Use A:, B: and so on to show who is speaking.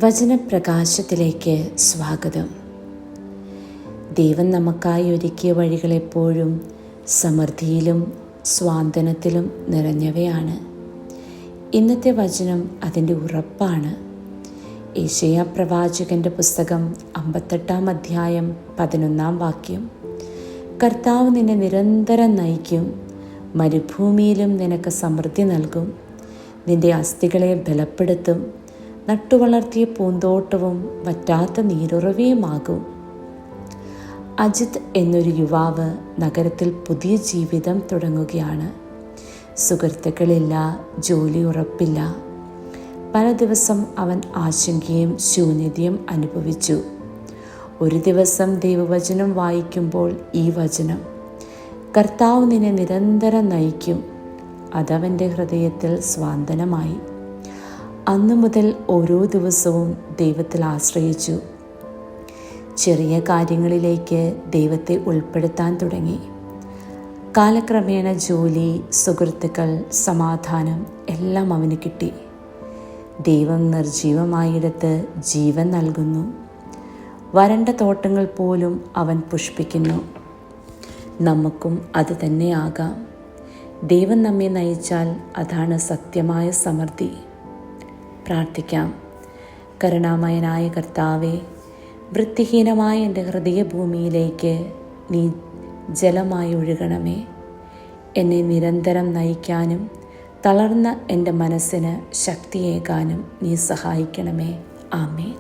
A: വചനപ്രകാശത്തിലേക്ക് സ്വാഗതം. ദൈവം നമുക്കായി ഒരുക്കിയ വഴികളെപ്പോഴും സമൃദ്ധിയിലും സ്വാന്തനത്തിലും നിറഞ്ഞവയാണ്. ഇന്നത്തെ വചനം അതിൻ്റെ ഉറപ്പാണ്. യെശയ്യാ പ്രവാചകൻ്റെ പുസ്തകം 58-ാം അധ്യായം 11-ാം വാക്യം. കർത്താവ് നിന്നെ നിരന്തരം നയിക്കും, മരുഭൂമിയിലും നിനക്ക് സമൃദ്ധി നൽകും, നിന്റെ അസ്ഥികളെ ബലപ്പെടുത്തും, നട്ടുവളർത്തിയ പൂന്തോട്ടവും വറ്റാത്ത നീരുറവയുമാകും. അജിത് എന്നൊരു യുവാവ് നഗരത്തിൽ പുതിയ ജീവിതം തുടങ്ങുകയാണ്. സുഹൃത്തുക്കളില്ല, ജോലി ഉറപ്പില്ല. പല ദിവസം അവൻ ആശങ്കയും ശൂന്യതയും അനുഭവിച്ചു. ഒരു ദിവസം ദൈവവചനം വായിക്കുമ്പോൾ ഈ വചനം, കർത്താവ് നിന്നെ നിരന്തരം നയിക്കും, അതവൻ്റെ ഹൃദയത്തിൽ സ്വാന്തനമായി. അന്നു മുതൽ ഓരോ ദിവസവും ദൈവത്തിൽ ആശ്രയിച്ചു. ചെറിയ കാര്യങ്ങളിലേക്ക് ദൈവത്തെ ഉൾപ്പെടുത്താൻ തുടങ്ങി. കാലക്രമേണ ജോലി, സുഹൃത്തുക്കൾ, സമാധാനം എല്ലാം അവന് കിട്ടി. ദൈവം നിർജീവമായിടത്ത് ജീവൻ നൽകുന്നു. വരണ്ട തോട്ടങ്ങൾ പോലും അവൻ പുഷ്പിക്കുന്നു. നമുക്കും അത് തന്നെയാകാം. ദൈവം നമ്മെ നയിച്ചാൽ അതാണ് സത്യമായ സമൃദ്ധി. പ്രാർത്ഥിക്കാം. കരുണാമയനായ കർത്താവേ, വൃത്തിഹീനമായ എൻ്റെ ഹൃദയഭൂമിയിലേക്ക് നീ ജലമായി ഒഴുകണമേ. എന്നെ നിരന്തരം നയിക്കാനും തളർന്ന എൻ്റെ മനസ്സിന് ശക്തിയേകാനും നീ സഹായിക്കണമേ. ആമേൻ.